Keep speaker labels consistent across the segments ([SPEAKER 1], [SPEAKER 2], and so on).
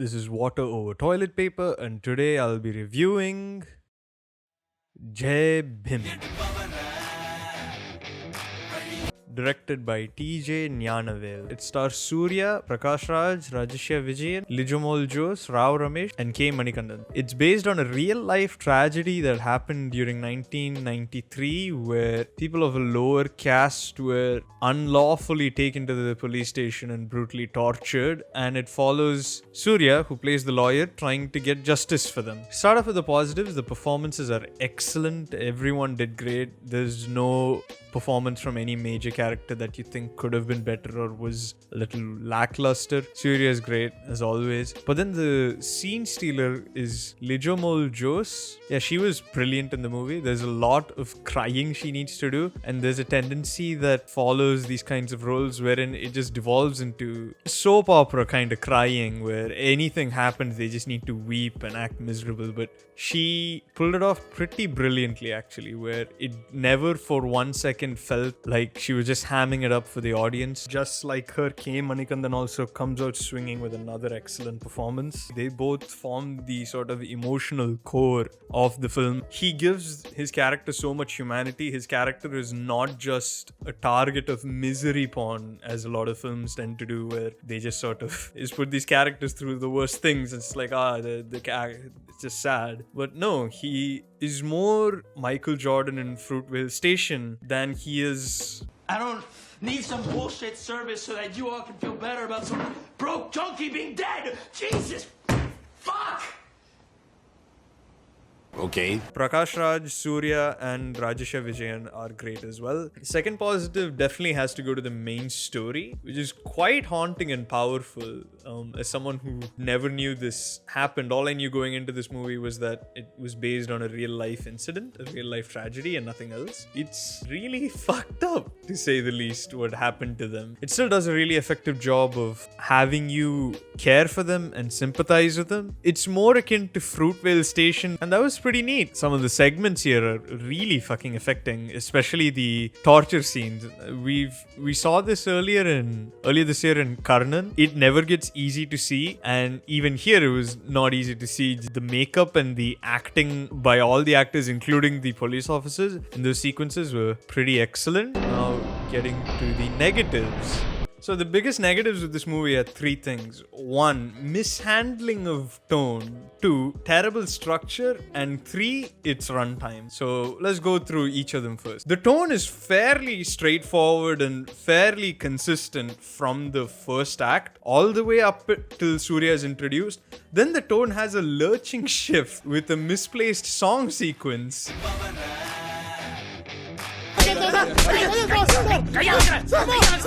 [SPEAKER 1] This is Water Over Toilet Paper, and today I'll be reviewing Jai Bhim. Directed by T.J. Gnanavel. It stars Suriya, Prakash Raj, Rajesh Vijayan, Lijomol, Rao Ramesh, and K. Manikandan. It's based on a real-life tragedy that happened during 1993, where people of a lower caste were unlawfully taken to the police station and brutally tortured, and it follows Suriya, who plays the lawyer, trying to get justice for them. Start off with the positives. The performances are excellent. Everyone did great. There's no performance from any major character that you think could have been better or was a little lackluster. Suriya is great as always. But then the scene stealer is Lijomol. Yeah, she was brilliant in the movie. There's a lot of crying she needs to do, and there's a tendency that follows these kinds of roles wherein it just devolves into soap opera kind of crying, where anything happens they just need to weep and act miserable. But she pulled it off pretty brilliantly actually, where it never for 1 second felt like she was just hamming it up for the audience. Just like her, K. Manikandan also comes out swinging with another excellent performance. They both form the sort of emotional core of the film. He gives his character so much humanity. His character is not just a target of misery porn, as a lot of films tend to do, where they just sort of just put these characters through the worst things. It's like, it's just sad. But no, he is more Michael Jordan in Fruitvale Station than he is.
[SPEAKER 2] I don't need some bullshit service so that you all can feel better about some broke junkie being dead. Jesus, fuck!
[SPEAKER 3] Okay.
[SPEAKER 1] Prakash Raj, Suriya, and Rajesh Vijayan are great as well. Second positive definitely has to go to the main story, which is quite haunting and powerful. As someone who never knew this happened, all I knew going into this movie was that it was based on a real life incident, a real life tragedy, and nothing else. It's really fucked up, to say the least, what happened to them. It still does a really effective job of having you care for them and sympathize with them. It's more akin to Fruitvale Station, and that was pretty neat. Some of the segments here are really fucking affecting, especially the torture scenes. We saw this earlier this year in Karnan. It never gets easy to see, and even here it was not easy to see. The makeup and the acting by all the actors, including the police officers in those sequences, were pretty excellent. Now getting to the negatives. So the biggest negatives with this movie are three things. 1, mishandling of tone. 2, terrible structure. And 3, its runtime. So let's go through each of them first. The tone is fairly straightforward and fairly consistent from the first act all the way up till Suriya is introduced. Then the tone has a lurching shift with a misplaced song sequence.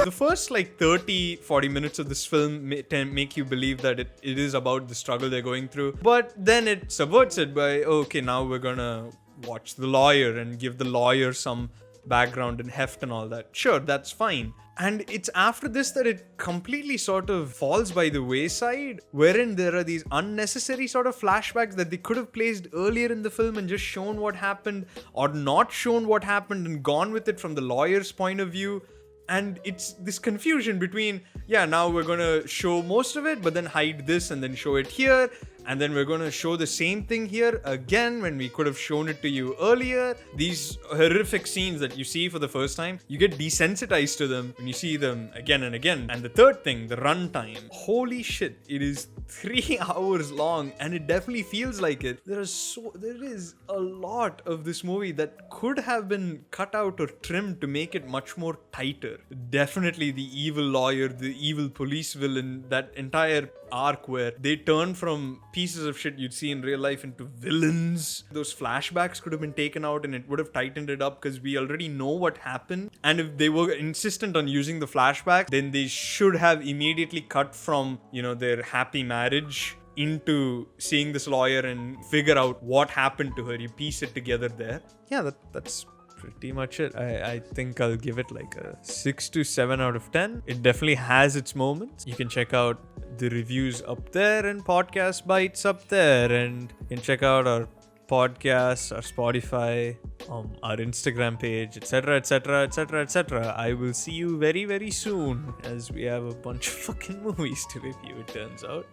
[SPEAKER 1] The first 30-40 minutes of this film make you believe that it is about the struggle they're going through, but then it subverts it by, okay, now we're gonna watch the lawyer and give the lawyer some background and heft and all that. Sure, that's fine. And it's after this that it completely sort of falls by the wayside, wherein there are these unnecessary sort of flashbacks that they could have placed earlier in the film and just shown what happened, or not shown what happened and gone with it from the lawyer's point of view. And it's this confusion between, now we're gonna show most of it, but then hide this and then show it here. And then we're going to show the same thing here again when we could have shown it to you earlier. These horrific scenes that you see for the first time, you get desensitized to them when you see them again and again. And the third thing, the runtime. Holy shit, it is 3 hours long, and it definitely feels like it. There is a lot of this movie that could have been cut out or trimmed to make it much more tighter. Definitely the evil lawyer, the evil police villain, that entire arc where they turn from pieces of shit you'd see in real life into villains. Those flashbacks could have been taken out and it would have tightened it up, because we already know what happened. And if they were insistent on using the flashback, then they should have immediately cut from, their happy marriage into seeing this lawyer and figure out what happened to her. You piece it together there. Yeah, that's pretty much it. I think I'll give it like a 6 to 7 out of 10. It definitely has its moments. You can check out the reviews up there and podcast bites up there, and you can check out our podcasts, our Spotify, our Instagram page, etc, etc, etc, etc. I will see you very, very soon, as we have a bunch of fucking movies to review, it turns out.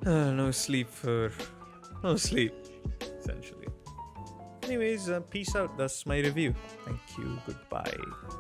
[SPEAKER 1] No sleep for... No sleep, essentially. Anyways, peace out. That's my review. Thank you. Goodbye.